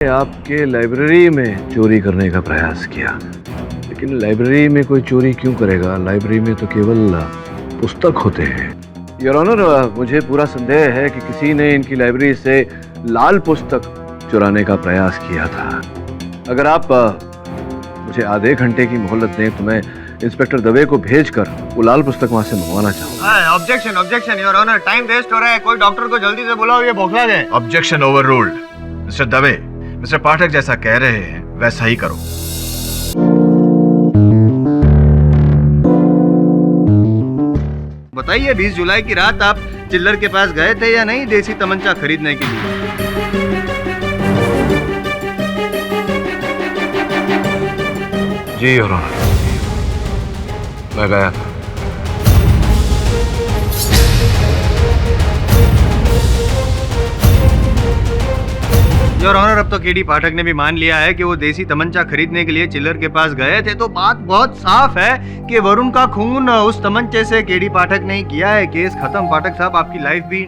आपके लाइब्रेरी में चोरी करने का प्रयास किया, लेकिन लाइब्रेरी में कोई चोरी क्यों करेगा? लाइब्रेरी में तो केवल पुस्तक होते हैं। योर ऑनर, मुझे पूरा संदेह है कि किसी ने इनकी लाइब्रेरी से लाल पुस्तक चुराने का प्रयास किया था। अगर आप मुझे आधे घंटे की मोहलत दें तो मैं इंस्पेक्टर दवे को भेजकर वो लाल पुस्तक वहाँ से मंगवाना चाहूँगा। Objection objection your honour, time waste हो रहा है। कोई डॉक्टर को जल्दी से बुलाओ, ये बौखला गए। Objection overruled. Mister Dave, mister Pathak जैसा कह रहे हैं वैसा ही करो। बताइए, 20 जुलाई की रात आप चिल्लर के पास गए थे या नहीं देसी तमंचा खरीदने के लिए? जी योर ऑनर, मैं गया था। योर ऑनर, अब तो केडी पाठक ने भी मान लिया है कि वो देसी तमंचा खरीदने के लिए चिल्लर के पास गए थे, तो बात बहुत साफ है कि वरुण का खून उस तमंचे से केडी पाठक ने किया है। केस खत्म। पाठक साहब, आपकी लाइफ भी।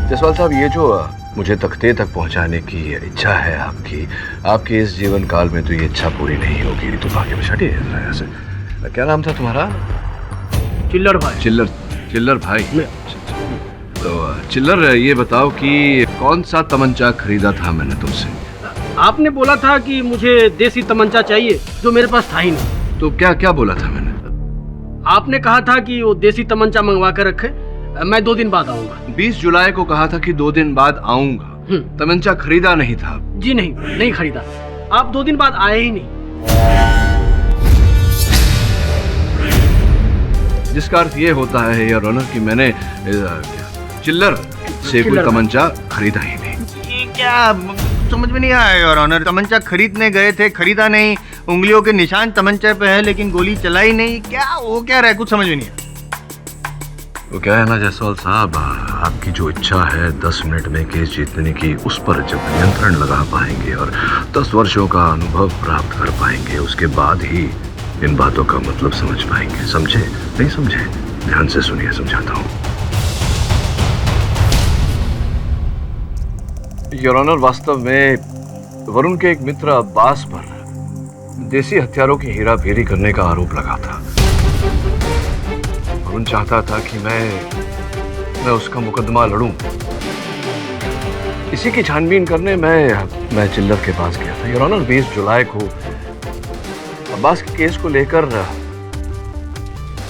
जसवाल साहब, ये जो मुझे तख्ते तक पहुंचाने की इच्छा है आपकी इस जीवन काल में तो ये इच्छा पूरी नहीं होगी। तो भाग्य में छठी है। क्या नाम था तुम्हारा? चिल्लर भाई। चिल्लर भाई। तो चिल्लर, ये बताओ कि कौन सा तमंचा खरीदा था मैंने तुमसे? आपने बोला था कि मुझे देसी तमंचा चाहिए, जो मेरे पास था ही नहीं। तो क्या क्या बोला था मैंने? आपने कहा था कि वो देसी तमंचा मंगवा कर रखे, मैं 2 दिन बाद आऊंगा। 20 जुलाई को कहा था कि 2 दिन बाद आऊंगा। तमंचा खरीदा नहीं था? जी नहीं खरीदा। आप 2 दिन बाद आए ही नहीं। जिसका अर्थ ये होता है योर ऑनर कि मैंने चिल्लर से कोई तमंचा खरीदा ही नहीं। ये क्या समझ में नहीं आया योर ऑनर? तमंचा खरीदने गए थे, खरीदा नहीं। उंगलियों के निशान तमंचे पे है लेकिन गोली चलाई नहीं। क्या वो क्या रहा है? कुछ समझ में नहीं आया। वो क्या है ना जायसवाल साहब, आपकी जो इच्छा है 10 मिनट में केस जीतने की, उस पर जब नियंत्रण लगा पाएंगे और 10 वर्षों का अनुभव प्राप्त कर पाएंगे, उसके बाद ही इन बातों का मतलब समझ पाएंगे। समझे? नहीं समझे? ध्यान से सुनिए, समझाता हूँ। योर ऑनर, वास्तव में वरुण के एक मित्र अब्बास पर देसी हथियारों की हेराफेरी करने का आरोप लगा था। वरुण चाहता था कि मैं उसका मुकदमा लड़ूं। इसी की छानबीन करने मैं चिल्लर के पास गया था। योर ऑनर, 20 जुलाई को अब्बास के केस को लेकर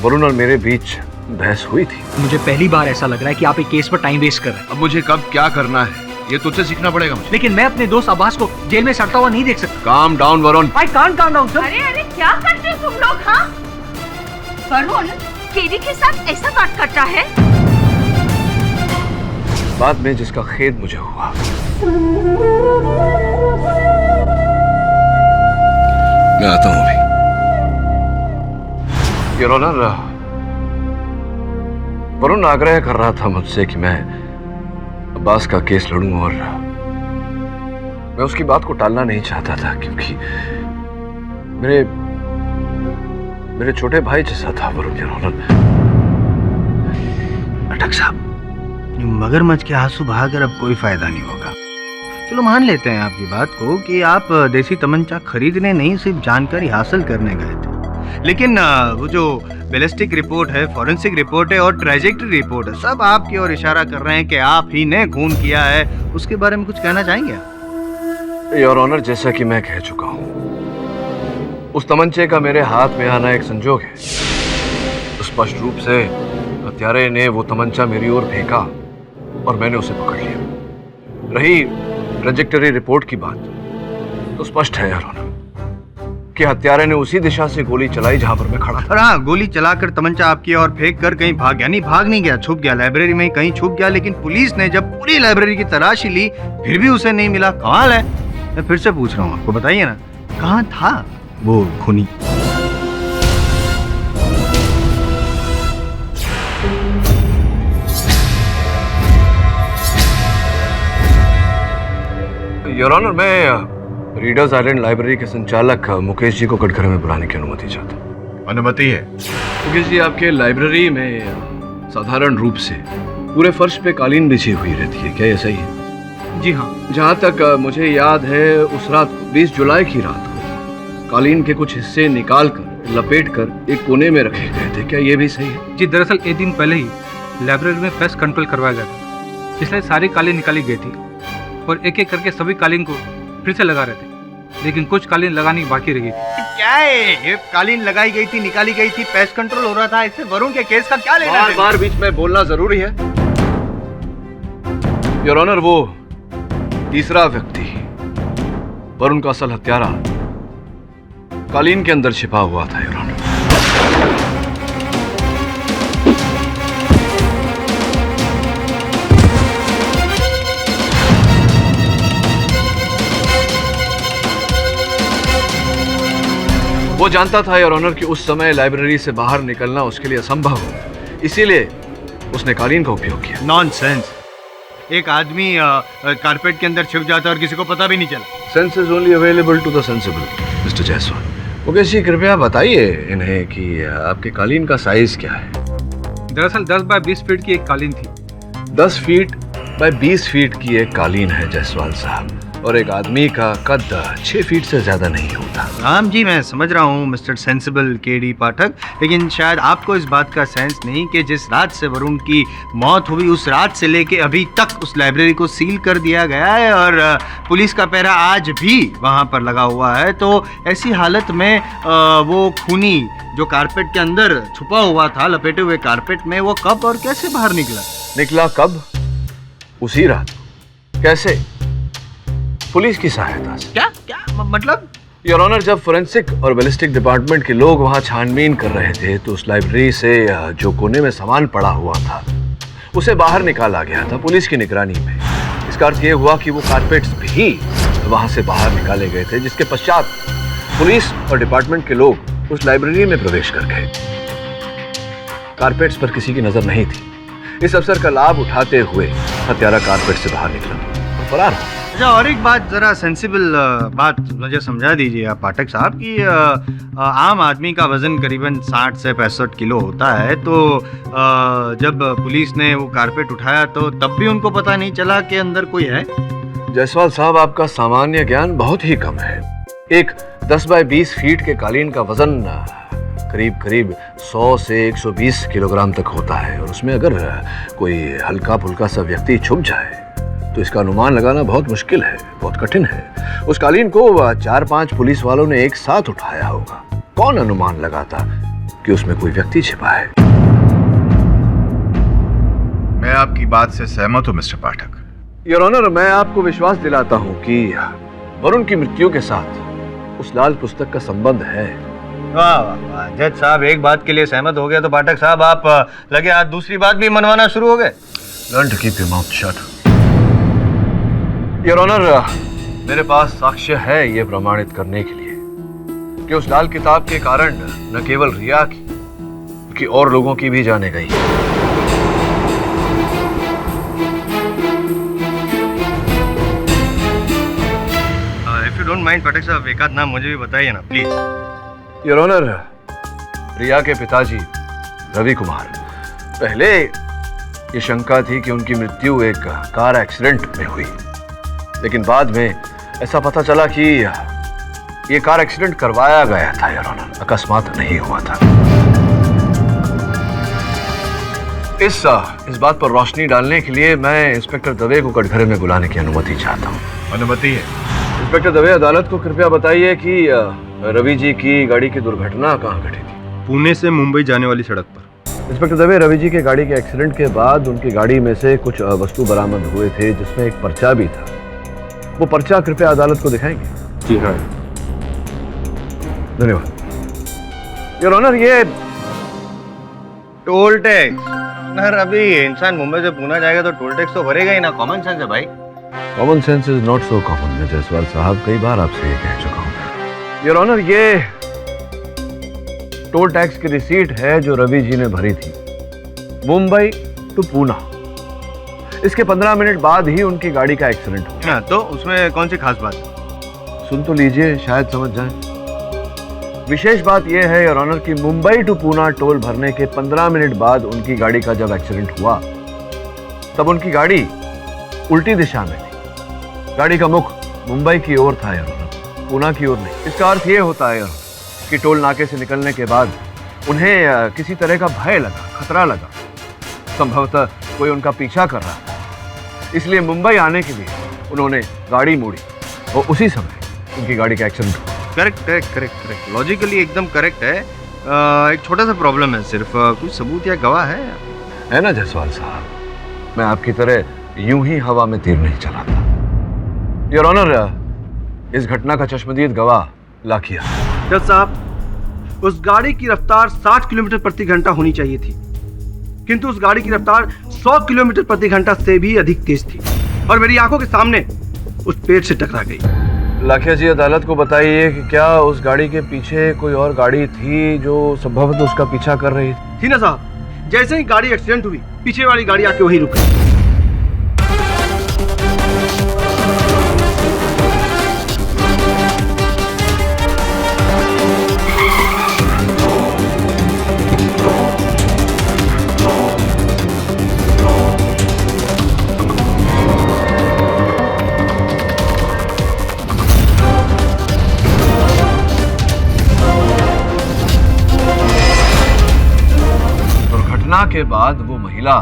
वरुण और मेरे बीच बहस हुई थी। मुझे पहली बार ऐसा लग रहा है कि आप एक केस पर टाइम वेस्ट कर रहे हैं। अब मुझे कब क्या करना है ये तुझसे सीखना पड़ेगा मुझे। लेकिन मैं अपने दोस्त अब्बास को जेल में सड़ता हुआ नहीं देख सकता। Calm down Varun. I can't calm down sir. अरे क्या करते हो तुम लोग? हाँ, वरुण केडी के साथ ऐसा बात करता है? बाद में जिसका खेद मुझे हुआ। मैं आता हूं अभी। योर ऑनर, वरुण आग्रह कर रहा था मुझसे कि मैं अब्बास का केस लड़ूं और मैं उसकी बात को टालना नहीं चाहता था, क्योंकि मेरे छोटे भाई जैसा था वरुण। योर ऑनर, पाठक साहब, मगरमच्छ के आंसू बहाकर अब कोई फायदा नहीं होगा। चलो मान लेते हैं आपकी बात को कि आप देसी तमंचा खरीदने नहीं, सिर्फ जानकारी हासिल करने गए थे। लेकिन वो जो बैलिस्टिक रिपोर्ट है, फॉरेंसिक रिपोर्ट है और ट्रेजेक्टरी रिपोर्ट है, सब आपकी ओर इशारा कर रहे हैं कि आप ही ने खून किया है। उसके बारे में कुछ कहना चाहेंगे? योर ऑनर, जैसा कि मैं कह चुका हूं, उस तमंचे का मेरे हाथ में आना एक संजोग है। स्पष्ट रूप से हत्यारे ने वो तमंचा मेरी ओर फेंका और मैंने उसे पकड़ लिया। रही ट्रेजेक्टरी रिपोर्ट की बात, तो स्पष्ट है योर ऑनर कि हत्यारे ने उसी दिशा से गोली चलाई जहां पर मैं खड़ा था। और हाँ, गोली चलाकर तमंचा आपकी ओर फेंक कर कहीं भाग गया। नहीं, भाग नहीं गया, छुप गया। लाइब्रेरी में ही कहीं छुप गया। लेकिन पुलिस ने जब पूरी लाइब्रेरी की तलाशी ली, फिर भी उसे नहीं मिला। कमाल है। मैं फिर से पूछ रहा हूँ आपको, बताइए ना, कहाँ था वो खूनी? योर ऑनर, मैं रीडर्स आइलैंड लाइब्रेरी के संचालक मुकेश जी को कटघरे में बुलाने की अनुमति चाहता हूँ। अनुमति है। मुकेश जी, आपके लाइब्रेरी में साधारण रूप से पूरे फर्श पे कालीन बिछी हुई रहती है, क्या ये सही है? जी हाँ। जहाँ तक मुझे याद है, उस रात को 20 जुलाई की रात को कालीन के कुछ हिस्से निकाल कर लपेट कर एक कोने में रखे गए थे। क्या ये भी सही है? जी दरअसल एक दिन पहले ही लाइब्रेरी में पेस्ट कंट्रोल करवाया गया था, इसलिए सारी कालीन निकाली गई थी और एक एक करके सभी कालीन को फिर से लगा रहे थे, लेकिन कुछ कालीन लगानी बाकी रही थी। क्या है ये? कालीन लगाई गई थी, निकाली गई थी, पेस्ट कंट्रोल हो रहा था, इससे वरुण के केस का क्या लेना है? बार बीच में बोलना जरूरी है? योर ऑनर, वो तीसरा व्यक्ति वरुण का असल हत्यारा कालीन के अंदर छिपा हुआ था। योर ऑनर, वो जानता था योर ऑनर कि उस समय लाइब्रेरी से बाहर निकलना उसके लिए असंभव हो, इसीलिए उसने कालीन का उपयोग किया। नॉनसेंस। एक आदमी कारपेट के अंदर छिप जाता है और किसी को पता भी नहीं चला। Sense is only available to the sensible, mister Jaiswal. Mukesh ji, कृपया बताइए इन्हें कि आपके कालीन का साइज क्या है? दरअसल 10 बाय 20 फीट की एक कालीन थी। 10 फीट बाय 20 फीट की एक कालीन है जायसवाल साहब, और एक आदमी का कद 6 फीट से ज्यादा नहीं होता। राम जी, मैं समझ रहा हूँ मिस्टर सेंसिबल केडी पाठक, लेकिन शायद आपको इस बात का सेंस नहीं कि जिस रात से वरुण की मौत हुई उस रात से लेके अभी तक उस लाइब्रेरी को सील कर दिया गया है और पुलिस का पहरा आज भी वहाँ पर लगा हुआ है। तो ऐसी हालत में वो खूनी जो कारपेट के अंदर छुपा हुआ था, लपेटे हुए कारपेट में, वो कब और कैसे बाहर निकला कब? उसी रात। कैसे? पुलिस की सहायता से। क्या मतलब? योर ऑनर, जब फोरेंसिक और बैलिस्टिक डिपार्टमेंट के लोग वहां छानबीन कर रहे थे तो उस लाइब्रेरी से जो कोने में सामान पड़ा हुआ था उसे बाहर निकाला गया था पुलिस की निगरानी में। इसका अर्थ यह हुआ कि वो कारपेट्स भी वहां से बाहर निकाले गए थे, जिसके पश्चात पुलिस और डिपार्टमेंट के लोग उस लाइब्रेरी में प्रवेश कर गए। कारपेट्स पर किसी की नजर नहीं थी। इस अवसर का लाभ उठाते हुए हत्यारा कारपेट से बाहर निकला और फरार हो। अच्छा, और एक बात, जरा सेंसिबल बात मुझे समझा दीजिए आप पाठक साहब कि आम आदमी का वजन करीबन 60 से 65 किलो होता है, तो जब पुलिस ने वो कारपेट उठाया तो तब भी उनको पता नहीं चला कि अंदर कोई है? जायसवाल साहब, आपका सामान्य ज्ञान बहुत ही कम है। एक 10 बाय 20 फीट के कालीन का वजन करीब 100 से 120 किलोग्राम तक होता है, और उसमें अगर कोई हल्का फुल्का सा व्यक्ति छुप जाए तो इसका अनुमान लगाना बहुत मुश्किल है, बहुत कठिन है। उस कालीन को 4-5 पुलिस वालों ने एक साथ उठाया होगा। कौन अनुमान लगाता कि उसमें कोई व्यक्ति छिपा है? मैं आपकी बात से सहमत हूं मिस्टर पाठक। योर ऑनर, मैं आपको विश्वास दिलाता हूं कि वरुण की मृत्यु के साथ उस लाल पुस्तक का संबंध है। वाह वाह वाह, जज साहब एक बात के लिए सहमत हो गया तो पाठक साहब आप लगे हाथ दूसरी बात भी मनवाना शुरू हो गए। Learn to keep your mouth shut. Your honour, मेरे पास साक्ष्य है ये प्रमाणित करने के लिए कि उस लाल किताब के कारण न केवल रिया की बल्कि और लोगों की भी जाने गई। इफ यू डोंट माइंड पाठक साहब, एक आध नाम मुझे भी बताइए ना प्लीज। योर ऑनर, रिया के पिताजी रवि कुमार। पहले ये शंका थी कि उनकी मृत्यु एक कार एक्सीडेंट में हुई, लेकिन बाद में ऐसा पता चला कि ये कार एक्सीडेंट करवाया गया था योर ऑनर, अकस्मात नहीं हुआ था। इस बात पर रोशनी डालने के लिए मैं इंस्पेक्टर दवे को कटघरे में बुलाने की अनुमति चाहता हूँ। अनुमति है। इंस्पेक्टर दवे, अदालत को कृपया बताइए कि रवि जी की गाड़ी की दुर्घटना कहाँ घटी थी? पुणे से मुंबई जाने वाली सड़क पर। इंस्पेक्टर दवे, रवि जी के गाड़ी के एक्सीडेंट के बाद उनकी गाड़ी में से कुछ वस्तु बरामद हुए थे, जिसमें एक पर्चा भी था। वो पर्चा कृपया अदालत को दिखाएंगे? जी हाँ। धन्यवाद। योर ऑनर, ये टोल टैक्स। अगर अभी इंसान मुंबई से पुणे जाएगा तो टोल टैक्स तो भरेगा ही ना, कॉमन सेंस है भाई। Common sense is not so common. मैं जायसवाल साहब कई बार आपसे ये कह चुका हूँ। योर ऑनर, ये टोल टैक्स की रिसीट है जो रवि जी ने भरी थी मुंबई टू पूना। इसके 15 मिनट बाद ही उनकी गाड़ी का एक्सीडेंट हुआ। हाँ, तो उसमें कौन सी खास बात? सुन तो लीजिए, शायद समझ जाए। विशेष बात यह है योर ऑनर कि मुंबई टू पूना टोल भरने के 15 मिनट बाद उनकी गाड़ी का जब एक्सीडेंट हुआ तब उनकी गाड़ी उल्टी दिशा में थी गाड़ी का मुख मुंबई की ओर था यार, पूना की ओर नहीं। इसका अर्थ ये होता है यार कि टोल नाके से निकलने के बाद उन्हें किसी तरह का भय लगा, खतरा लगा। संभवतः कोई उनका पीछा कर रहा था, इसलिए मुंबई आने के लिए उन्होंने गाड़ी मोड़ी और उसी समय उनकी गाड़ी का एक्सीडेंट हुआ। करेक्ट लॉजिकली एकदम करेक्ट है। एक छोटा सा प्रॉब्लम है सिर्फ, कुछ सबूत या गवाह है ना जायसवाल साहब, मैं आपकी तरह यूं ही हवा में तीर नहीं चलाता। योर ऑनर, इस घटना का चश्मदीद गवाह लाखिया। जज साहब, उस गाड़ी की रफ्तार 60 किलोमीटर प्रति घंटा होनी चाहिए थी, किंतु उस गाड़ी की रफ्तार 100 किलोमीटर प्रति घंटा से भी अधिक तेज थी और मेरी आंखों के सामने उस पेड़ से टकरा गई। लाखिया जी, अदालत को बताइए कि क्या उस गाड़ी के पीछे कोई और गाड़ी थी जो संभवतः उसका पीछा कर रही थी ना साहब? जैसे ही गाड़ी एक्सीडेंट हुई, पीछे वाली गाड़ी आके वहीं रुक गई। के बाद वो महिला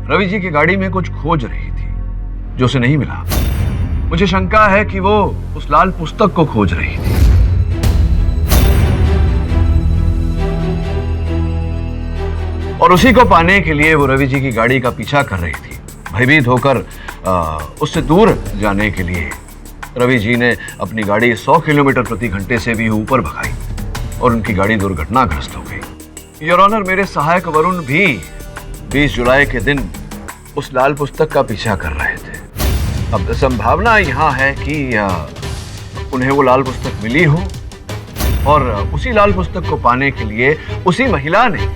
रवि जी की गाड़ी में कुछ खोज रही थी जो उसे नहीं मिला। मुझे शंका है कि वो उस लाल पुस्तक को खोज रही थी। और उसी को पाने के लिए वो रवि जी की गाड़ी का पीछा कर रही थी। भयभीत होकर उससे दूर जाने के लिए रवि जी ने अपनी गाड़ी 100 किलोमीटर प्रति घंटे से भी ऊपर भगाई और उनकी गाड़ी दुर्घटनाग्रस्त हो गई। योर ऑनर, मेरे सहायक वरुण भी 20 जुलाई के दिन उस लाल पुस्तक का पीछा कर रहे थे। अब संभावना यहाँ है कि उन्हें वो लाल पुस्तक मिली हो और उसी लाल पुस्तक को पाने के लिए उसी महिला ने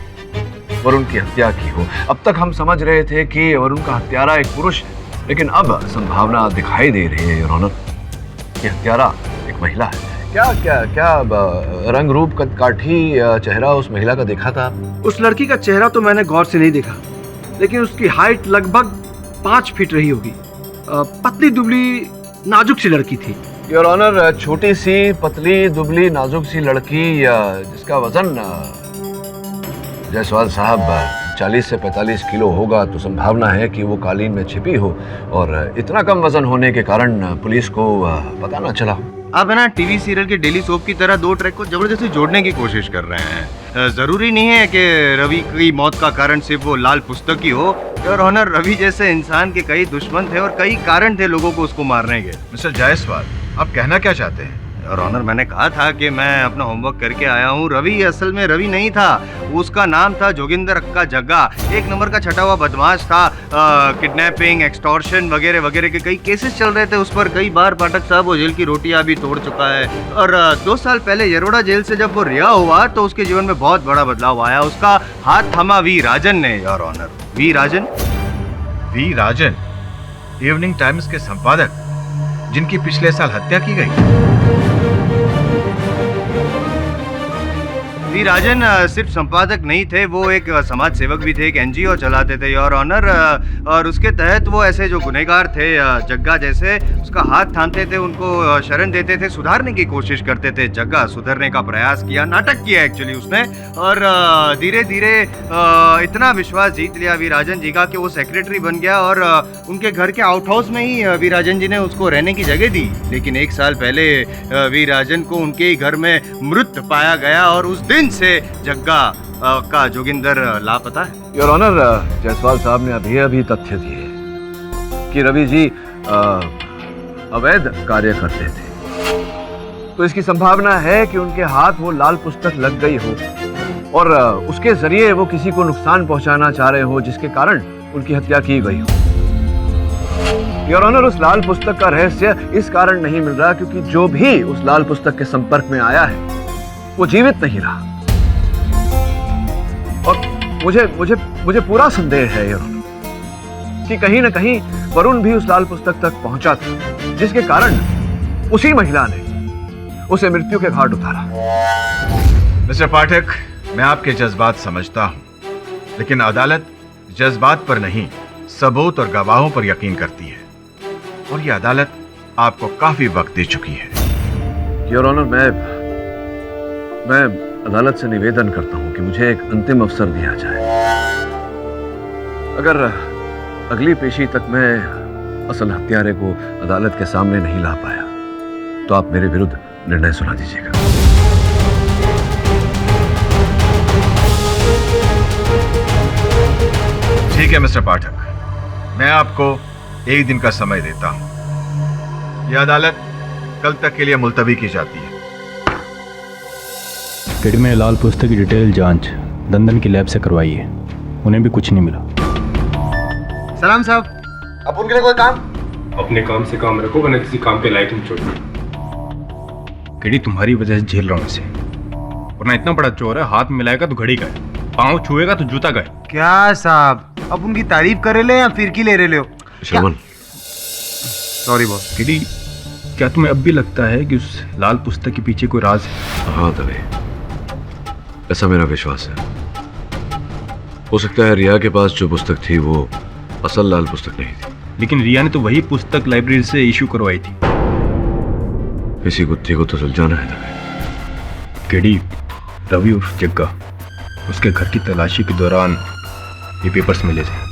वरुण की हत्या की हो। अब तक हम समझ रहे थे कि वरुण का हत्यारा एक पुरुष है, लेकिन अब संभावना दिखाई दे रही है योर ऑनर कि हत्यारा एक महिला है। क्या रंग रूप काठी चेहरा उस महिला का देखा था? उस लड़की का चेहरा तो मैंने गौर से नहीं देखा, लेकिन उसकी हाइट लगभग 5 फीट रही होगी। पतली दुबली नाजुक सी लड़की थी। योर ऑनर, छोटी सी पतली दुबली नाजुक सी लड़की जिसका वजन जायसवाल साहब 40 से 45 किलो होगा, तो संभावना है कि वो कालीन में छिपी हो और इतना कम वजन होने के कारण पुलिस को पता ना चला हो। आप है ना टीवी सीरियल के डेली सोप की तरह दो ट्रैक को जबरदस्ती जोड़ने की कोशिश कर रहे हैं। जरूरी नहीं है कि रवि की मौत का कारण सिर्फ वो लाल पुस्तक ही हो। और ऑनर, रवि जैसे इंसान के कई दुश्मन थे और कई कारण थे लोगों को उसको मारने के। मिस्टर जायसवाल, आप कहना क्या चाहते हैं? और ऑनर, मैंने कहा था कि मैं अपना होमवर्क करके आया हूँ। रवि असल में रवि नहीं था, उसका नाम था जोगिंदर अक्का जग्गा। एक नंबर का छटा हुआ बदमाश था। किडनैपिंग, एक्सटॉर्शन वगैरह वगैरह के कई केसेस चल रहे थे उस पर। कई बार पाठक साहब वो जेल की रोटियां भी तोड़ चुका है। और 2 साल पहले यरोड़ा जेल से जब वो रिहा हुआ तो उसके जीवन में बहुत बड़ा बदलाव आया। उसका हाथ थमा वी राजन ने। Your honour, V Rajan Evening Times के संपादक, जिनकी पिछले साल हत्या की गई। वी राजन सिर्फ संपादक नहीं थे, वो एक समाज सेवक भी थे, एक एनजीओ चलाते थे योर ऑनर। और उसके तहत वो ऐसे जो गुनहगार थे जग्गा जैसे, उसका हाथ थामते थे, उनको शरण देते थे, सुधारने की कोशिश करते थे। जग्गा सुधरने का प्रयास किया, नाटक किया एक्चुअली उसने, और धीरे धीरे इतना विश्वास जीत लिया वी राजन जी का कि वो सेक्रेटरी बन गया। और उनके घर के आउट हाउस में ही वी राजन जी ने उसको रहने की जगह दी। लेकिन 1 साल पहले वी राजन को उनके ही घर में मृत पाया गया और उस दिन से जग्गा का जोगिंदर लापता है। योर ऑनर, जायसवाल साहब ने अभी तथ्य दिए कि रवि जी अवैध कार्य करते थे, तो इसकी संभावना है कि उनके हाथ वो लाल पुस्तक लग गई हो और उसके जरिए वो किसी को नुकसान पहुंचाना चाह रहे हो, जिसके कारण उनकी हत्या की गई हो। योर ऑनर, उस लाल पुस्तक का रहस्य इस कारण नहीं मिल रहा क्योंकि जो भी उस लाल पुस्तक के संपर्क में आया है वो जीवित नहीं रहा। और मुझे पूरा संदेह है योर ऑनर कि कहीं न कहीं वरुण भी उस लाल पुस्तक तक पहुंचा था, जिसके कारण उसी महिला ने उसे मृत्यु के घाट उतारा। मिस्टर पाठक, मैं आपके जज्बात समझता हूं, लेकिन अदालत जज्बात पर नहीं, सबूत और गवाहों पर यकीन करती है। और ये अदालत आपको काफी वक्त दे चुकी है। योर ऑनर, मैं अदालत से निवेदन करता हूं कि मुझे एक अंतिम अवसर दिया जाए। अगर अगली पेशी तक मैं असल हत्यारे को अदालत के सामने नहीं ला पाया तो आप मेरे विरुद्ध निर्णय सुना दीजिएगा। ठीक है मिस्टर पाठक, मैं आपको एक दिन का समय देता हूं। यह अदालत कल तक के लिए मुलतवी की जाती है। किड में लाल पुस्तक की डिटेल जांच दंदन की लैब से करवाई है, उन्हें भी कुछ नहीं मिला। सलाम साहब, अब उनके लिए कोई काम? अपने काम से काम रखो, वरना किसी काम के लायक नहीं छोड़ो। केडी तुम्हारी वजह से झेल रहा हूँ इसे, वरना इतना बड़ा चोर है, हाथ मिलाएगा तो घड़ी गए, पाँव छुएगा तो जूता गए। क्या साहब, अब उनकी तारीफ करे ले या फिरकी ले रहे हो? श्रवण, सॉरी बॉस। केडी, क्या तुम्हें अब भी लगता है कि उस लाल पुस्तक के पीछे कोई राज है? हाँ दवे, ऐसा मेरा विश्वास है। हो सकता है रिया के पास जो पुस्तक थी वो असल लाल पुस्तक नहीं थी, लेकिन रिया ने तो वही पुस्तक लाइब्रेरी से इशू करवाई थी। इसी गुत्थी को तो सुलझाना है दवे। केडी, रवि उर्फ जग्गा, उसके घर की तलाशी के दौरान ये पेपर्स मिले थे।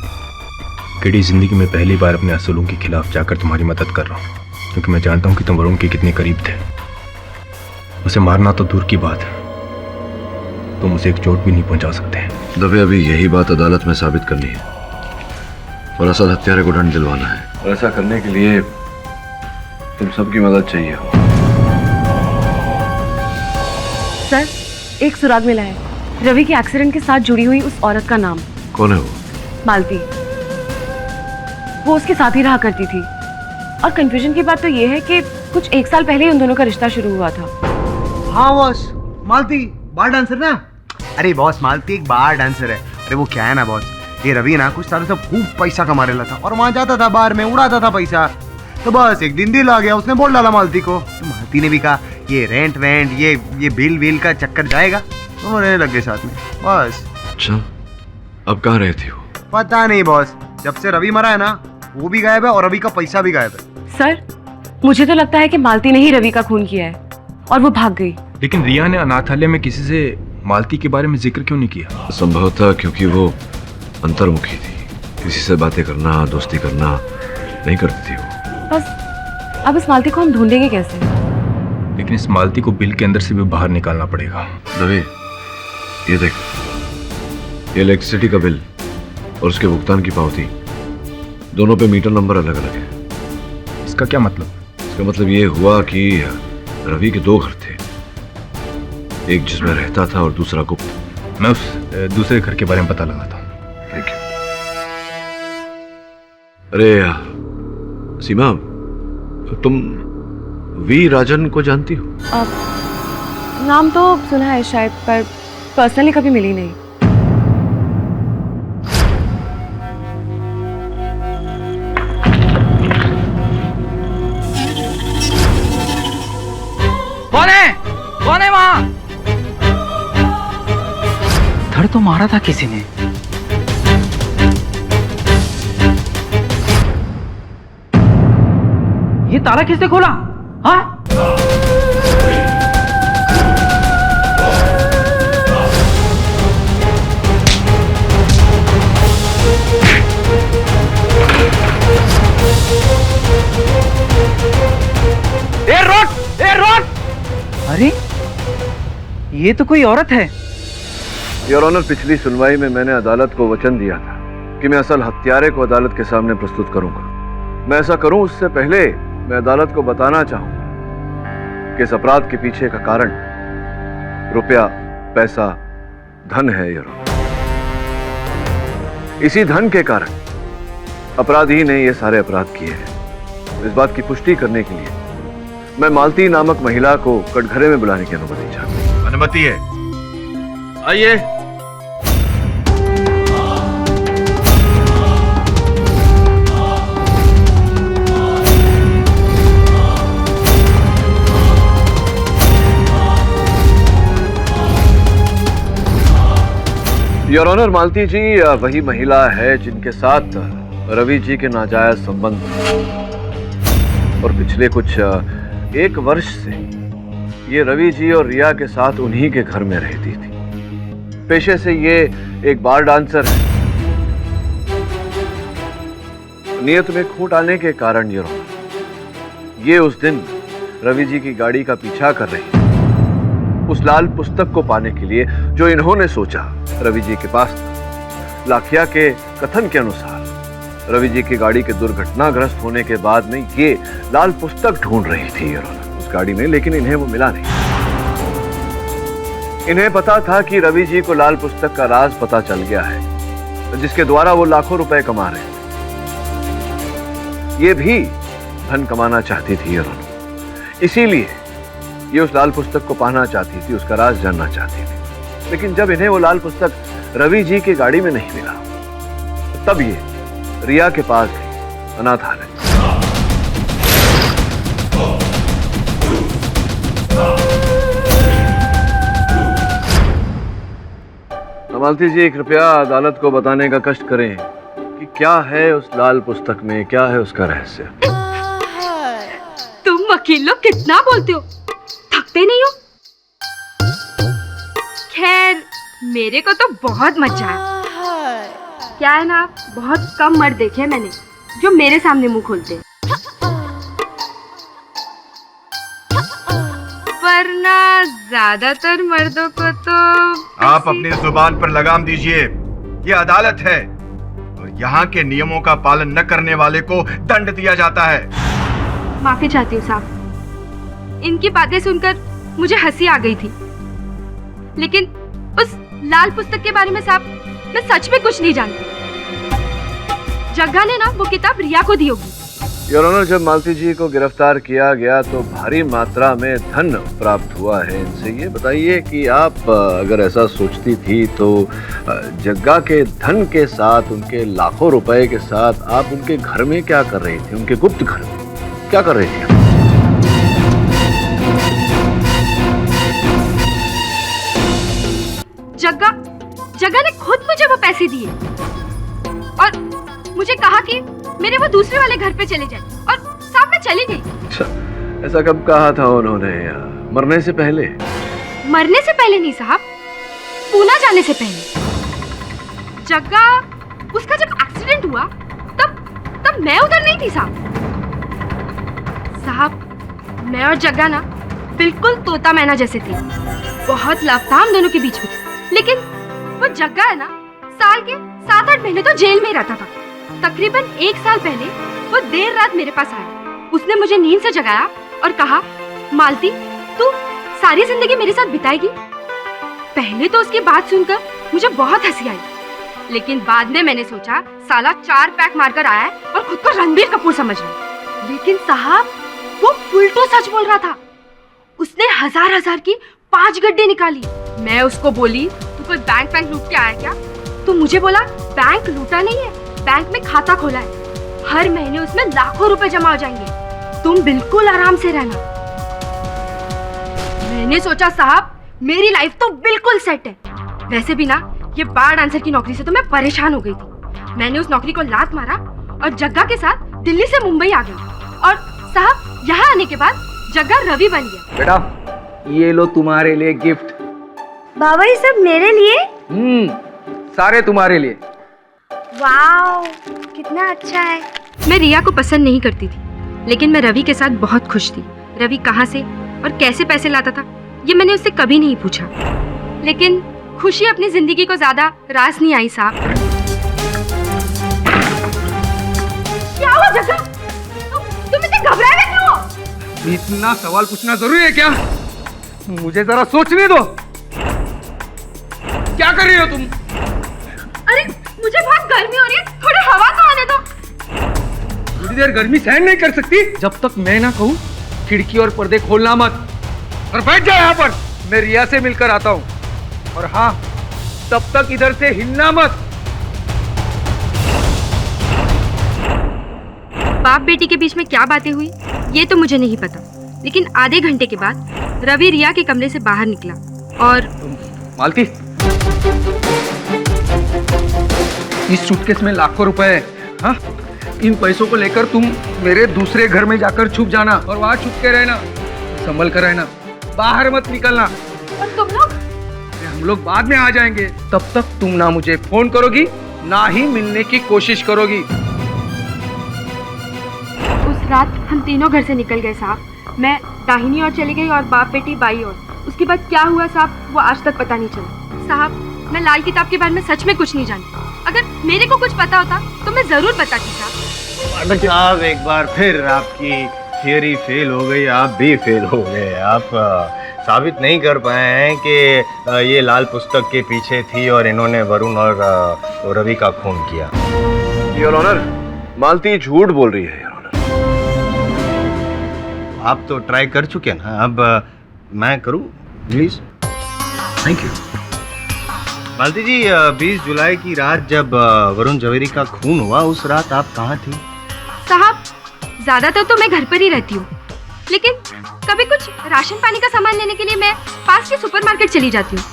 केडी, जिंदगी में पहली बार अपने असूलों के खिलाफ जाकर तुम्हारी मदद कर रहा हूँ, क्योंकि मैं जानता हूँ कि तुम वरुण के कितने करीब थे। उसे मारना तो दूर की बात है, तुम उसे एक चोट भी नहीं पहुंचा सकते। दवे, अभी यही बात अदालत में साबित करनी है और असल हत्यारे को दंड दिलवाना है, और ऐसा करने के लिए तुम सबकी मदद चाहिए हो। सर, एक सुराग मिला है, रवि के एक्सीडेंट के साथ जुड़ी हुई उस औरत का नाम। कौन है वो? मालती। वो उसके साथ ही रहा करती थी, और कंफ्यूजन की बात तो ये है कि कुछ 1 साल पहले ही उन दोनों का रिश्ता शुरू हुआ था। हाँ बॉस, मालती बार डांसर ना? अरे बॉस, मालती एक बार डांसर है। अरे वो क्या है ना बॉस, ये रवि ना कुछ सालों से खूब पैसा कमा रहा था और वहाँ जाता था बार में, उड़ाता था पैसा। तो बस एक दिन दिल आ गया, उसने बोल डाला मालती को। तो मालती ने भी कहा ये रेंट वेंट ये बिल का चक्कर जाएगा, तो रहने लग गए साथ में बस। अच्छा, अब कहाँ रहती हो? पता नहीं बॉस, जब से रवि मरा है ना, वो भी गायब है और रवि का पैसा भी गायब है। सर, मुझे तो लगता है कि मालती ने ही रवि का खून किया है और वो भाग गई। लेकिन रिया ने अनाथालय में किसी से मालती के बारे में जिक्र क्यों नहीं किया? संभवतः क्योंकि वो अंतर्मुखी थी, किसी से बातें करना, दोस्ती करना नहीं करती थी वो। बस अब इस मालती को हम ढूंढेंगे कैसे? लेकिन इस मालती को बिल के अंदर से भी बाहर निकालना पड़ेगा। दवे, ये देख, ये इलेक्ट्रिसिटी का बिल और उसके भुगतान की पावती, दोनों पे मीटर नंबर अलग अलग है। इसका क्या मतलब? इसका मतलब ये हुआ कि रवि के 2 घर थे, एक जिसमें रहता था और दूसरा गुप्त। मैं उस दूसरे घर के बारे में पता लगाता हूँ। ठीक है। अरे सीमा, तुम वी राजन को जानती हो? नाम तो सुना है शायद, पर पर्सनली कभी मिली नहीं। कौन है वहाँ? धड़ तो मारा था किसी ने। ये ताला किसने खोला? हाँ? ए रोट! अरे ये तो कोई औरत है। योर ऑनर, पिछली सुनवाई में मैंने अदालत को वचन दिया था कि मैं असल हत्यारे को अदालत के सामने प्रस्तुत करूंगा। मैं ऐसा करूं उससे पहले मैं अदालत को बताना चाहूं कि इस अपराध के पीछे का कारण रुपया, पैसा, धन है। योर ऑनर, इसी धन के कारण अपराधी ने ये सारे अपराध किए हैं। इस बात की पुष्टि करने के लिए मैं मालती नामक महिला को कटघरे में बुलाने की अनुमति चाहता हूं। अनुमति है, आइए। योर ऑनर, मालती जी वही महिला है जिनके साथ रवि जी के नाजायज संबंध। और पिछले कुछ 1 वर्ष से ये रवि जी और रिया के साथ उन्हीं के घर में रहती थी। पेशे से ये एक बार डांसर है। नियत में खोट आने के कारण ये उस दिन रवि जी की गाड़ी का पीछा कर रही थी, उस लाल पुस्तक को पाने के लिए जो इन्होंने सोचा रवि जी के पास था। लाखिया के कथन के अनुसार रवि जी की गाड़ी के दुर्घटनाग्रस्त होने के बाद में ये लाल पुस्तक ढूंढ रही थी उस गाड़ी में, लेकिन इन्हें वो मिला नहीं। इन्हें पता था कि रवि जी को लाल पुस्तक का राज पता चल गया है, जिसके द्वारा वो लाखों रुपए कमा रहे थे। ये भी धन कमाना चाहती थी इसीलिए ये उस लाल पुस्तक को पाना चाहती थी, उसका राज जानना चाहती थी। लेकिन जब इन्हें वो लाल पुस्तक रवि जी की गाड़ी में नहीं मिला, तब ये रिया के पास गई, अनाथालय। मालती जी, कृपया अदालत को बताने का कष्ट करें कि क्या है उस लाल पुस्तक में, क्या है उसका रहस्य। तुम वकील लोग कितना बोलते हो, थकते नहीं हो? खैर, मेरे को तो बहुत मजा है। क्या है ना, बहुत कम मर्द देखे मैंने जो मेरे सामने मुंह खोलते हैं, वरना ज्यादातर मर्दों को तो आप अपनी जुबान पर लगाम दीजिए। ये अदालत है और यहाँ के नियमों का पालन न करने वाले को दंड दिया जाता है। माफी चाहती हूँ साहब, इनकी बातें सुनकर मुझे हंसी आ गई थी, लेकिन उस लाल पुस्तक के बारे में साहब मैं सच में कुछ नहीं जानती। जग्गा ने ना वो किताब रिया को दी होगी। योर ऑनर, जब मालती जी को गिरफ्तार किया गया तो भारी मात्रा में धन प्राप्त हुआ है इनसे। ये बताइए कि आप अगर ऐसा सोचती थी तो जग्गा के धन के साथ, उनके लाखों रुपए के साथ आप उनके घर में क्या कर रही थी, उनके गुप्त घर में क्या कर रही थी? जग्गा ने खुद मुझे वो पैसे दिए और मुझे कहा कि मेरे वो दूसरे वाले घर पे चले जाए, और साहब मैं चली गई। अच्छा, ऐसा कब कहा था उन्होंने? मरने से पहले? मरने से पहले नहीं साहब, पूना जाने से पहले। जग्गा, उसका जब एक्सीडेंट हुआ तब मैं उधर नहीं थी साहब। मैं और जग्गा ना बिल्कुल तोता मैना जैसे थे। बहुत लव था हम दोनों के बीच में, लेकिन वो जग्गा है ना, साल के 7-8 महीने तो जेल में ही रहता था। तकरीबन 1 साल पहले वो देर रात मेरे पास आया। उसने मुझे नींद से जगाया और कहा, मालती तू सारी जिंदगी मेरे साथ बिताएगी। पहले तो उसकी बात सुनकर मुझे बहुत हंसी आई, लेकिन बाद में मैंने सोचा साला 4 पैक मारकर आया है और खुद को रणबीर कपूर समझ रहा है। लेकिन साहब वो उल्टो सच बोल रहा था। उसने हजार की 5 गड्ढे निकाली। मैं उसको बोली, तू कोई बैंक लूट के आया क्या? तो मुझे बोला, बैंक लूटा नहीं है, बैंक में खाता खोला है, हर महीने उसमें लाखों रुपए जमा हो जाएंगे, तुम बिल्कुल आराम से रहना। मैंने सोचा साहब मेरी लाइफ तो बिल्कुल सेट है। वैसे भी ना ये बार डांसर की नौकरी से तो मैं परेशान हो गई थी। मैंने उस नौकरी को लात मारा और जग्गा के साथ दिल्ली से मुंबई आ गई, और साहब यहाँ आने के बाद जग्गा रवि बन गया। बेटा ये लो तुम्हारे लिए गिफ्ट। बाबा ये सब मेरे लिए? सारे तुम्हारे लिए। वाओ, कितना अच्छा है। मैं रिया को पसंद नहीं करती थी, लेकिन मैं रवि के साथ बहुत खुश थी। रवि कहाँ से और कैसे पैसे लाता था ये मैंने उससे कभी नहीं पूछा, लेकिन खुशी अपनी जिंदगी को ज्यादा रास नहीं आई साहब। क्या हुआ जग्गा? तुम इतने घबराए हुए क्यों हो? इतना सवाल पूछना जरूरी है क्या? मुझे जरा सोचने दो। क्या कर रही हो तुम? अरे मुझे बहुत गर्मी हो रही है, थोड़ी हवा तो आने दो। थोड़ी देर गर्मी सहन नहीं कर सकती? जब तक मैं ना कहूँ खिड़की और पर्दे खोलना मत, और बैठ जाओ यहाँ पर। मैं रिया से मिलकर आता हूँ, और हाँ तब तक इधर से हिलना मत। बाप बेटी के बीच में क्या बातें हुई ये तो मुझे नहीं पता, लेकिन आधे घंटे के बाद रवि रिया के कमरे से बाहर निकला और मालती, इस सूटकेस में लाखों रुपए है। हाँ, इन पैसों को लेकर तुम मेरे दूसरे घर में जाकर छुप जाना और वहाँ छुप के रहना, संभल कर रहना, बाहर मत निकलना। और तुम लोग? हम लोग बाद में आ जाएंगे, तब तक तुम ना मुझे फोन करोगी ना ही मिलने की कोशिश करोगी। उस रात हम तीनों घर से निकल गए साहब। मैं दाहिनी ओर चली गई और बाप बेटी बाई ओर। उसके बाद क्या हुआ साहब वो आज तक पता नहीं चला। साहब मैं लाल किताब के बारे में सच में कुछ नहीं जानती। अगर मेरे को कुछ पता होता तो मैं जरूर बताती साहब। साहब एक बार फिर आपकी थियरी फेल हो गई, आप भी फेल हो गए। आप साबित नहीं कर पाए हैं कि ये लाल पुस्तक के पीछे थी और इन्होंने वरुण और रवि का खून किया। योर ऑनर, मालती झूठ बोल रही है। योर ऑनर, आप तो ट्राई कर चुके ना, अब मैं करूं please? Thank you. Malti ji, 20 जुलाई की रात जब वरुण जवेरी का खून हुआ, उस रात आप कहाँ थी? साहब ज्यादातर तो मैं घर पर ही रहती हूँ, लेकिन कभी कुछ राशन पानी का सामान लेने के लिए मैं पास के सुपरमार्केट चली जाती हूँ।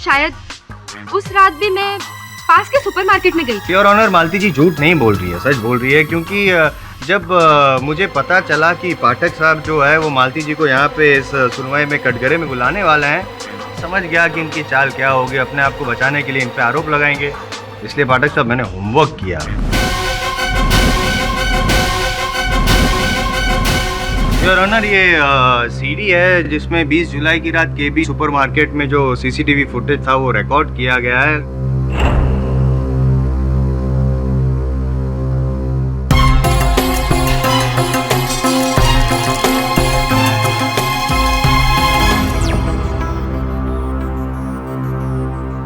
शायद उस रात भी मैं पास के सुपरमार्केट में गई थी। योर ऑनर, मालती जी झूठ नहीं बोल रही है, सच बोल रही है। क्योंकि जब मुझे पता चला कि पाठक साहब जो है वो मालती जी को यहाँ पे इस सुनवाई में कटघरे में बुलाने वाले हैं, समझ गया कि इनकी चाल क्या होगी। अपने आप को बचाने के लिए इन पे आरोप लगाएंगे, इसलिए पाठक साहब मैंने होमवर्क किया। योर ऑनर, ये सीडी है जिसमें 20 जुलाई की रात केबी सुपरमार्केट में जो सीसीटीवी फुटेज था वो रिकॉर्ड किया गया है।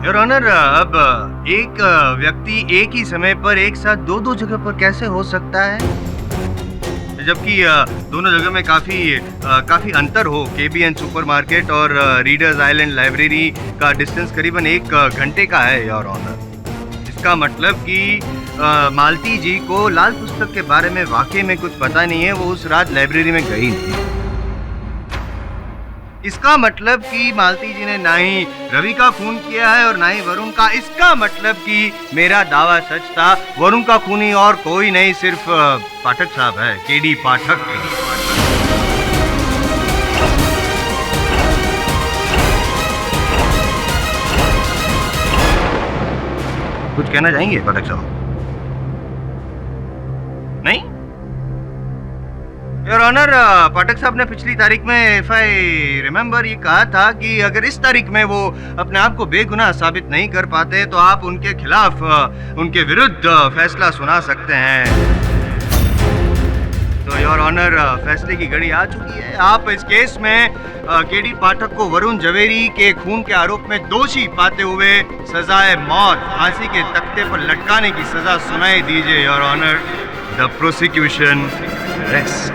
योर ऑनर, अब एक व्यक्ति एक ही समय पर एक साथ दो जगह पर कैसे हो सकता है, जबकि दोनों जगह में काफी अंतर हो। केबीएन सुपरमार्केट और रीडर्स आइलैंड लाइब्रेरी का डिस्टेंस करीबन 1 घंटे का है। योर ऑनर, इसका मतलब कि मालती जी को लाल पुस्तक के बारे में वाकई में कुछ पता नहीं है, वो उस रात लाइब्रेरी में गई नहीं। इसका मतलब कि मालती जी ने ना ही रवि का खून किया है और ना ही वरुण का। इसका मतलब कि मेरा दावा सच था, वरुण का खूनी और कोई नहीं, सिर्फ पाठक साहब है, केडी पाठक। कुछ कहना चाहेंगे पाठक साहब? नहीं? योर ऑनर, पाठक साहब ने पिछली तारीख में इफ आई रिमेम्बर ये कहा था कि अगर इस तारीख में वो अपने आप को बेगुनाह साबित नहीं कर पाते तो आप उनके खिलाफ उनके विरुद्ध फैसला सुना सकते हैं। तो योर ऑनर, फैसले की घड़ी आ चुकी है। आप इस केस में केडी पाठक को वरुण जवेरी के खून के आरोप में दोषी पाते हुए सजाए मौत, फांसी के तख्ते पर लटकाने की सजा सुनाई दीजिए। Your honour, the prosecution rest.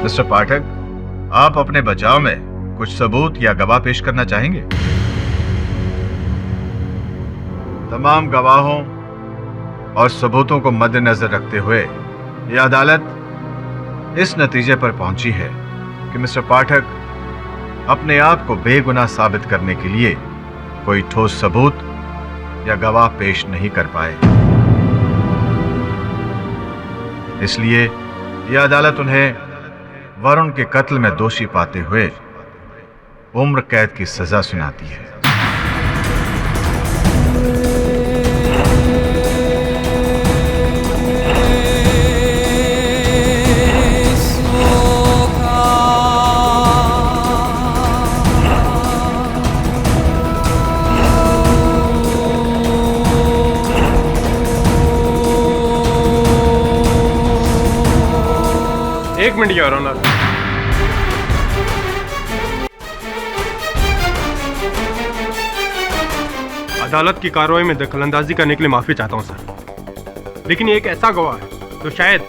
Mister Pathak, आप अपने बचाव में कुछ सबूत या गवाह पेश करना चाहेंगे? तमाम गवाहों और सबूतों को मद्देनजर रखते हुए यह अदालत इस नतीजे पर पहुंची है कि मिस्टर पाठक अपने आप को बेगुनाह साबित करने के लिए कोई ठोस सबूत या गवाह पेश नहीं कर पाए। इसलिए यह अदालत उन्हें वरुण के कत्ल में दोषी पाते हुए उम्र कैद की सजा सुनाती है। एक मिनट योर ऑनर। अदालत की कार्रवाई में दखलंदाजी करने के लिए माफी चाहता हूं सर, लेकिन ये एक ऐसा गवाह है जो शायद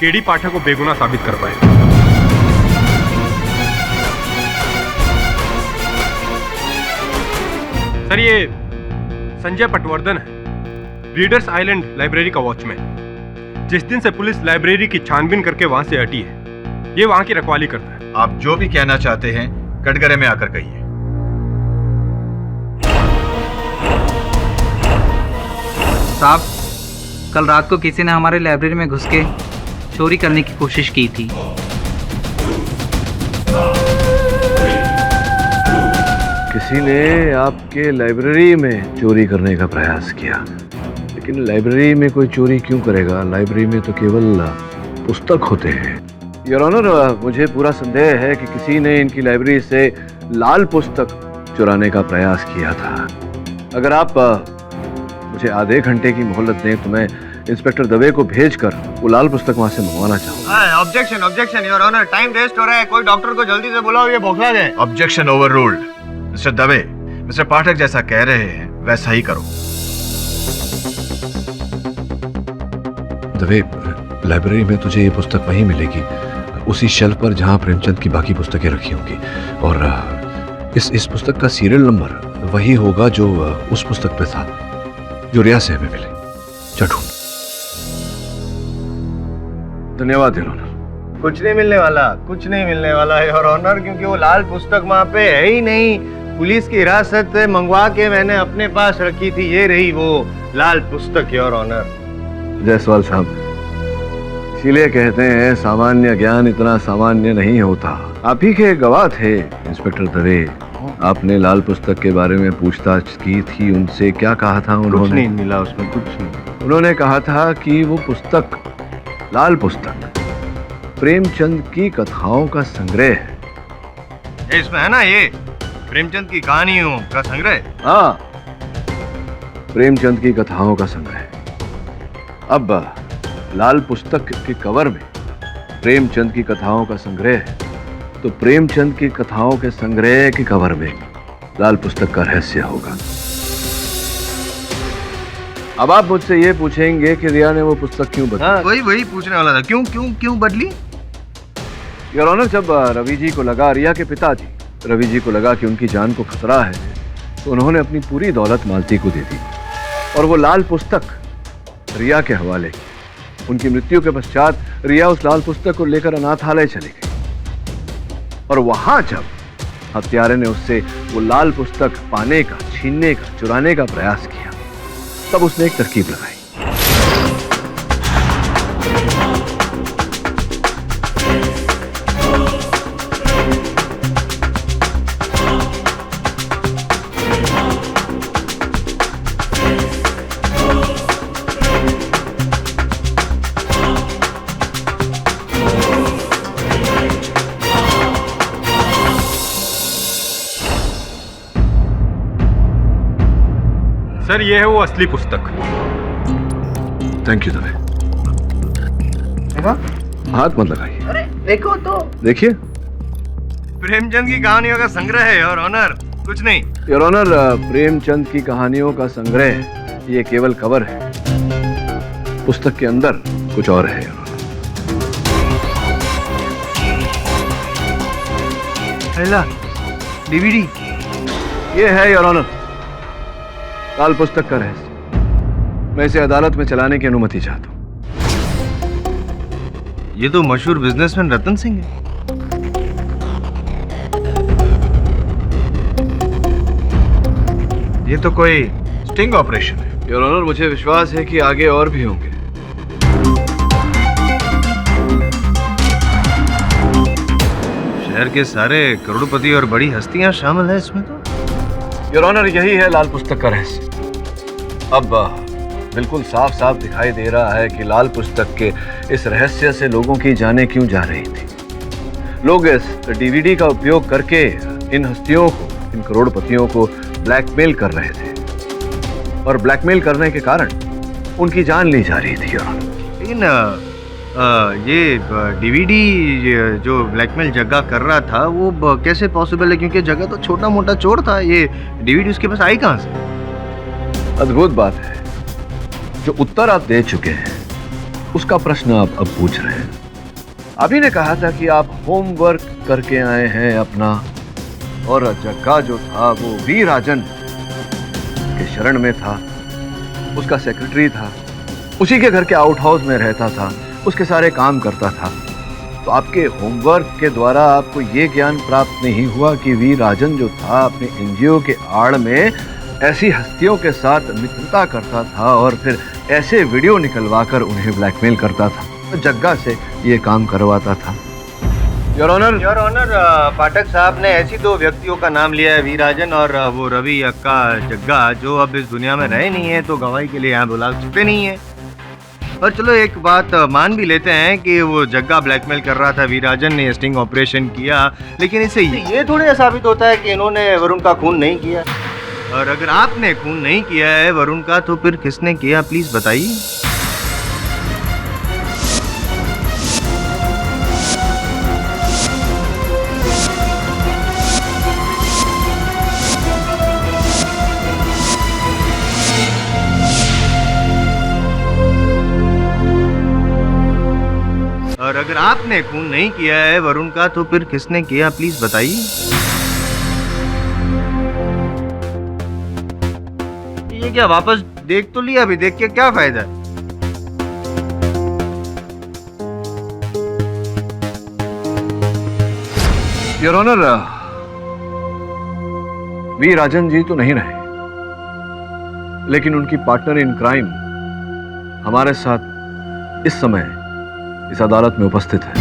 केडी पाठक को बेगुनाह साबित कर पाए। सर, ये संजय पटवर्धन है, रीडर्स आइलैंड लाइब्रेरी का वॉचमैन। जिस दिन से पुलिस लाइब्रेरी की छानबीन करके वहां से हटी है, ये वहां की रखवाली करता है। आप जो भी कहना चाहते हैं कटघरे में आकर कहिए। साहब, कल रात को किसी ने हमारे लाइब्रेरी में घुस के चोरी करने की कोशिश की थी। किसी ने आपके लाइब्रेरी में चोरी करने का प्रयास किया, लेकिन लाइब्रेरी में कोई चोरी क्यों करेगा? लाइब्रेरी में तो केवल पुस्तक होते हैं। योर ऑनर, मुझे पूरा संदेह है कि किसी ने इनकी लाइब्रेरी से लाल पुस्तक चुराने का प्रयास किया था। अगर आप मुझे आधे घंटे की मोहलत दें तो मैं इंस्पेक्टर दवे को भेजकर वो लाल पुस्तक वहां से मंगवाना चाहूंगा। Objection objection your honour, time waste हो रहा है, कोई डॉक्टर को जल्दी से बुलाओ, ये बौखला दे। Objection overruled. Mister Dave, mister Pathak जैसा कह रहे हैं वैसा ही करो। दवे, लाइब्रेरी में तुझे ये पुस्तक वहीं मिलेगी, उसी शेल्फ पर जहां प्रेमचंद की बाकी पुस्तकें रखी होंगी, और इस पुस्तक का सीरियल नंबर वही होगा जो उस पुस्तक पे था जो रिया से हमें मिले। चलो, धन्यवाद योर ऑनर। कुछ नहीं मिलने वाला, कुछ नहीं मिलने वाला है योर ऑनर, क्योंकि वो लाल पुस्तक वहाँ पे है ही नहीं। पुलिस की हिरासत से मंगवा के मैंने अपने पास रखी थी, ये रही वो लाल पुस्तक योर ऑनर। जायसवाल साहब, इसीलिए कहते हैं सामान्य ज्ञान इतना सामान्य नहीं होता। आप ही के गवाह थे इंस्पेक्टर दवे, आपने लाल पुस्तक के बारे में पूछताछ की थी उनसे। क्या कहा था उन्होंने? कुछ नहीं मिला उसमें, कुछ नहीं। उन्होंने कहा था कि वो पुस्तक, लाल पुस्तक, प्रेमचंद की कथाओं का संग्रह है। इसमें है ना ये प्रेमचंद की कहानियों का संग्रह। हाँ, प्रेमचंद की कथाओं का संग्रह। अब लाल पुस्तक के कवर में प्रेमचंद की कथाओं का संग्रह है, तो प्रेमचंद की कथाओं के संग्रह के कवर में लाल पुस्तक का रहस्य होगा। अब आप मुझसे ये पूछेंगे कि रिया ने वो पुस्तक क्यों बदली? हाँ, वही पूछने वाला था, क्यों बदली? योर ऑनर, जब रवि जी को लगा, रिया के पिताजी रवि जी को लगा कि उनकी जान को खतरा है, तो उन्होंने अपनी पूरी दौलत मालती को दे दी और वो लाल पुस्तक रिया के हवाले की। उनकी मृत्यु के पश्चात रिया उस लाल पुस्तक को लेकर अनाथालय चली गई, और वहां जब हत्यारे ने उससे वो लाल पुस्तक पाने का, छीनने का, चुराने का प्रयास किया, तब उसने एक तरकीब लगाई। सर, ये है वो असली पुस्तक। Thank you Dave. हाथ मत लगाइए। अरे देखो तो, देखिए, प्रेमचंद की कहानियों का संग्रह है योर ऑनर, कुछ नहीं। योर ऑनर, प्रेमचंद की कहानियों का संग्रह ये केवल कवर है, पुस्तक के अंदर कुछ और है। योर ऑनर, डीवीडी ये है योर ऑनर, लाल पुस्तक का रहस्य। मैं इसे अदालत में चलाने की अनुमति चाहता हूं। ये तो मशहूर बिजनेसमैन रतन सिंह है। ये तो कोई स्टिंग ऑपरेशन है। योर ऑनर, मुझे विश्वास है कि आगे और भी होंगे। शहर के सारे करोड़पति और बड़ी हस्तियां शामिल हैं इसमें तो। योर ऑनर, यही है लाल पुस्तक का रहस्य। अब बिल्कुल साफ साफ दिखाई दे रहा है कि लाल पुस्तक के इस रहस्य से लोगों की जानें क्यों जा रही थी। लोग इस डीवीडी का उपयोग करके इन हस्तियों को, इन करोड़पतियों को ब्लैकमेल कर रहे थे, और ब्लैकमेल करने के कारण उनकी जान ली जा रही थी। लेकिन ये डीवीडी जो ब्लैकमेल जग्गा कर रहा था वो कैसे पॉसिबल है, क्योंकि जग्गा तो छोटा मोटा चोर था, ये डीवीडी उसके पास आई कहाँ से? अद्भुत बात है। जो उत्तर आप दे चुके हैं उसका प्रश्न आप अब पूछ रहे हैं। अभी ने कहा था कि आप होमवर्क करके आए हैं अपना, और जग्गा जो था वो वी राजन के शरण में था, उसका सेक्रेटरी था, उसी के घर के आउट हाउस में रहता था, उसके सारे काम करता था। तो आपके होमवर्क के द्वारा आपको ये ज्ञान प्राप्त नहीं हुआ कि वी राजन जो था अपने एनजीओ के आड़ में ऐसी हस्तियों के साथ मित्रता करता था और फिर ऐसे वीडियो निकलवाकर उन्हें ब्लैकमेल करता था, तो जग्गा से ये काम करवाता था। योर ऑनर, पाठक साहब ने ऐसी दो व्यक्तियों का नाम लिया है, वीराजन और वो रवि अक्का जग्गा, जो अब इस दुनिया में रहे नहीं है, तो गवाही के लिए यहाँ बुला सकते नहीं है। और चलो एक बात मान भी लेते हैं कि वो जग्गा ब्लैकमेल कर रहा था, वीराजन ने स्टिंग ऑपरेशन किया, लेकिन इससे ये थोड़े साबित होता है कि इन्होंने वरुण का खून नहीं किया। और अगर आपने खून नहीं किया है वरुण का, तो फिर किसने किया, प्लीज बताइए। और अगर आपने खून नहीं किया है वरुण का, तो फिर किसने किया, प्लीज बताइए। ये क्या वापस देख तो लिया, अभी देख के क्या फायदा है। योर ऑनर, वी राजन जी तो नहीं रहे, लेकिन उनकी पार्टनर इन क्राइम हमारे साथ इस समय इस अदालत में उपस्थित है।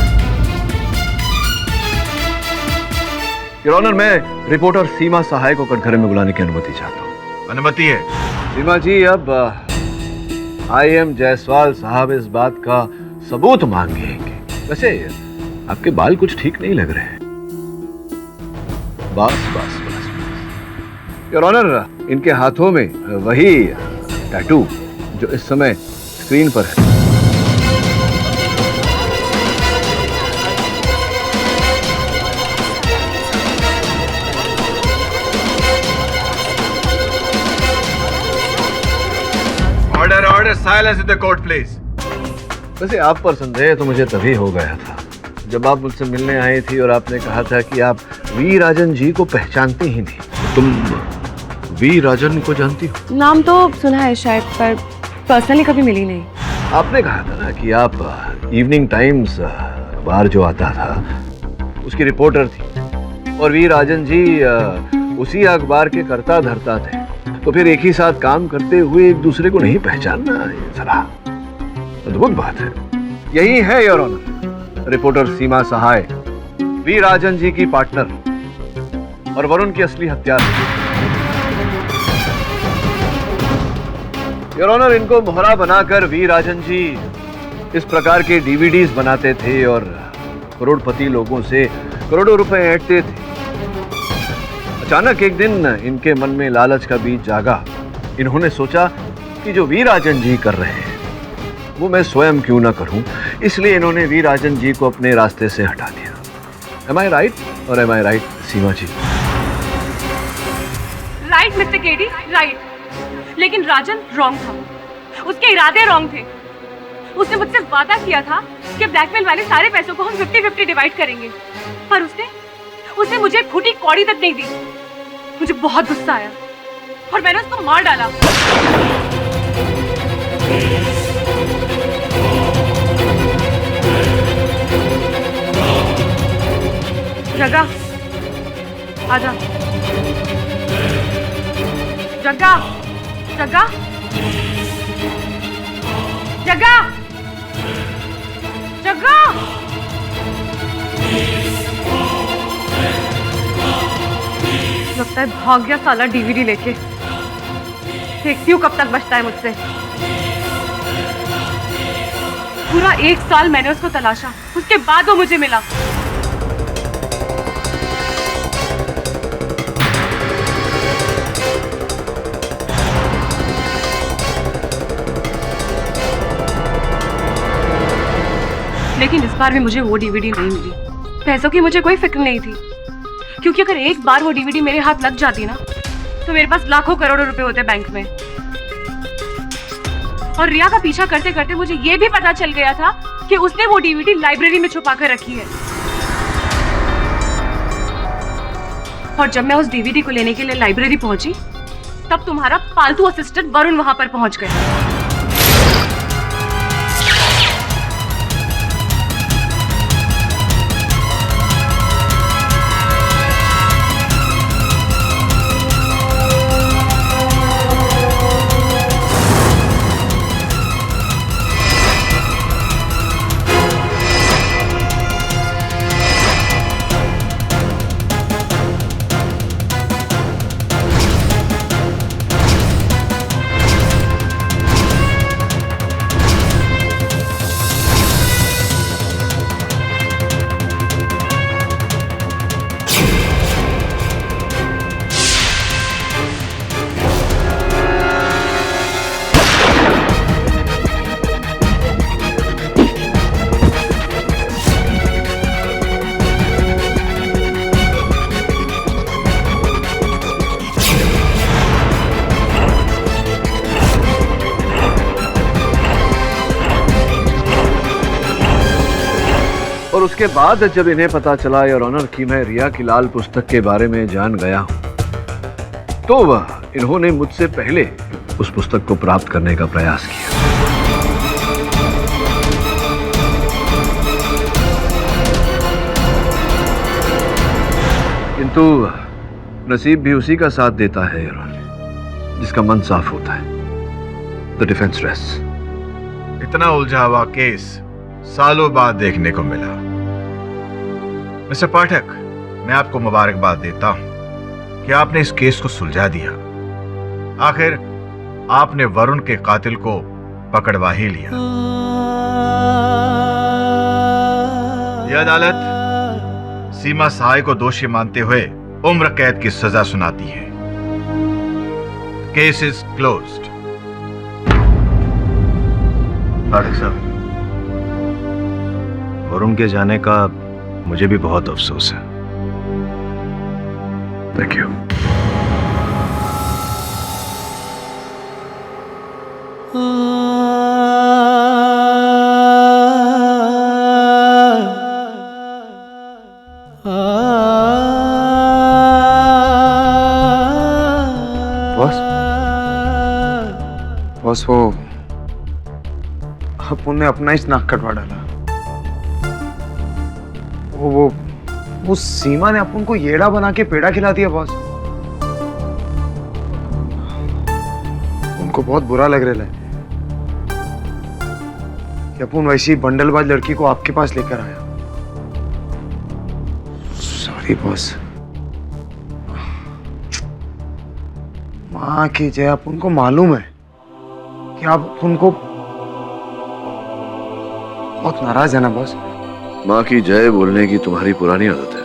योर ऑनर, मैं रिपोर्टर सीमा सहाय को कटघरे में बुलाने की अनुमति चाहता हूँ। अनुमति है। सीमा जी, अब IM जायसवाल साहब इस बात का सबूत मांगेंगे। वैसे आपके बाल कुछ ठीक नहीं लग रहे हैं। बस बस बस। योर ऑनर, इनके हाथों में वही टैटू जो इस समय स्क्रीन पर है। Order silence in the court, please. वैसे आप पर संदेह तो मुझे तभी हो गया था जब आप मुझसे मिलने आई थी और आपने कहा था कि आप वी राजन जी को पहचानती ही नहीं। तुम वी राजन को जानती हो? नाम तो सुना है शायद, पर पर्सनली कभी मिली नहीं। आपने कहा था ना कि आप इवनिंग टाइम्स अखबार जो आता था उसकी रिपोर्टर थी और वी राजन जी उसी अखबार के कर्ता धर्ता थे, तो फिर एक ही साथ काम करते हुए एक दूसरे को नहीं पहचानना, ये जरा अद्भुत बात है। यही है your honour reporter Seema Sahay, V Rajan ji की पार्टनर और वरुण की असली हत्यारा। योर ऑनर, इनको मोहरा बनाकर वी राजन जी इस प्रकार के DVDs बनाते थे और करोड़पति लोगों से करोड़ों रुपए ऐंठते थे। अचानक एक दिन इनके मन में लालच का बीज जागा। इन्होंने सोचा कि जो वी राजन जी कर रहे हैं वो मैं स्वयं क्यों ना करूं, इसलिए इन्होंने वी राजन जी को अपने रास्ते से हटा दिया। एम आई राइट और am I right Seema ji? Right mister KD, right. लेकिन राजन रॉन्ग था, उसके इरादे रॉन्ग थे। उसने मुझसे वादा किया था कि ब्लैकमेल वाले सारे पैसों को हम 50-50 डिवाइड करेंगे, पर उसने मुझे फूटी कौड़ी तक नहीं दी। मुझे बहुत गुस्सा आया और मैंने उसको मार डाला। जग्गा, आजा। जग्गा, जग्गा, जग्गा, जग्गा। लगता है भाग गया साला DVD लेके। देखती हूँ कब तक बचता है मुझसे। पूरा 1 साल मैंने उसको तलाशा, उसके बाद वो मुझे मिला। लेकिन इस बार भी मुझे वो DVD नहीं मिली। पैसों की मुझे कोई फिक्र नहीं थी, क्योंकि अगर एक बार वो DVD मेरे हाथ लग जाती ना, तो मेरे पास लाखों करोड़ों रुपए होते बैंक में। और रिया का पीछा करते करते मुझे ये भी पता चल गया था कि उसने वो DVD लाइब्रेरी में छुपा कर रखी है। और जब मैं उस DVD को लेने के लिए लाइब्रेरी पहुंची, तब तुम्हारा पालतू असिस्टेंट वरुण वहां पर पहुंच गया। और उसके बाद जब इन्हें पता चला योर ऑनर कि मैं रिया की लाल पुस्तक के बारे में जान गया हूं, तो वह इन्होंने मुझसे पहले उस पुस्तक को प्राप्त करने का प्रयास किया। किंतु नसीब भी उसी का साथ देता है योर ऑनर, जिसका मन साफ होता है। The defence rest. इतना उलझा हुआ केस सालों बाद देखने को मिला। मिस्टर पाठक, मैं आपको मुबारकबाद देता हूं कि आपने इस केस को सुलझा दिया। आखिर आपने वरुण के कातिल को पकड़वा ही लिया। यह अदालत सीमा सहाय को दोषी मानते हुए उम्र कैद की सजा सुनाती है। Case is closed. पाठक साहब, वरुण के जाने का मुझे भी बहुत अफसोस है। Thank you. बॉस वो अपुन ने अपना ही नाक कटवा डाला। वो सीमा ने अपुन को येड़ा बना के पेड़ा खिला दिया बॉस। उनको बहुत बुरा लग रहा है कि अपुन वैसी बंडलबाज लड़की को आपके पास लेकर आया। Sorry boss. माँ की जय, अपुन को मालूम है कि आप उनको बहुत नाराज है ना बॉस। माँ की जय बोलने की तुम्हारी पुरानी आदत है।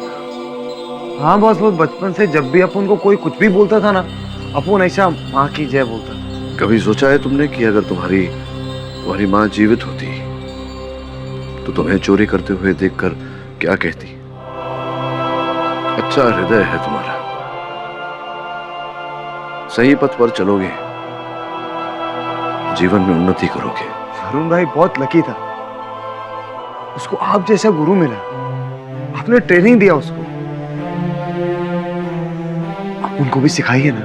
हाँ बॉस, वो बचपन से जब भी अपुन को कोई कुछ भी बोलता था ना, अपुन ऐसा माँ की जय बोलता था। कभी सोचा है तुमने कि अगर तुम्हारी माँ जीवित होती तो तुम्हें चोरी करते हुए देखकर क्या कहती? अच्छा हृदय है तुम्हारा, सही पथ पर चलोगे, जीवन में उन्नति करोगे। वरुण भाई बहुत लकी था, उसको आप जैसा गुरु मिला। आपने ट्रेनिंग दिया उसको। आप उनको भी सिखाइए ना।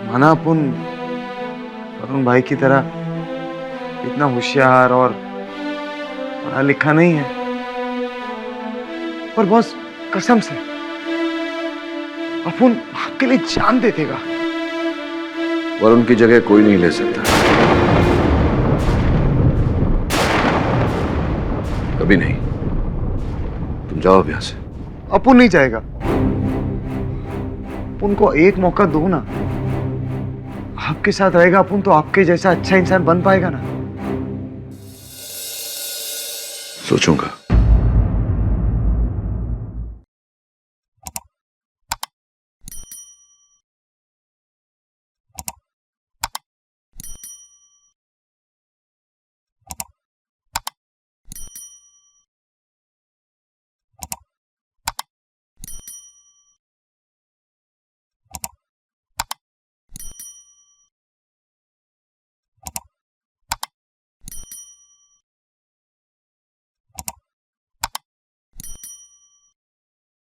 माना अपन वरुण भाई की तरह इतना होशियार और पढ़ा लिखा नहीं है, पर बॉस कसम से अपन आपके लिए जान दे देगा। वरुण की जगह कोई नहीं ले सकता, कभी नहीं। तुम जाओ अब यहां से। अपुन नहीं जाएगा। अपुन को एक मौका दो ना। आपके साथ रहेगा अपुन तो आपके जैसा अच्छा इंसान बन पाएगा ना। सोचूंगा।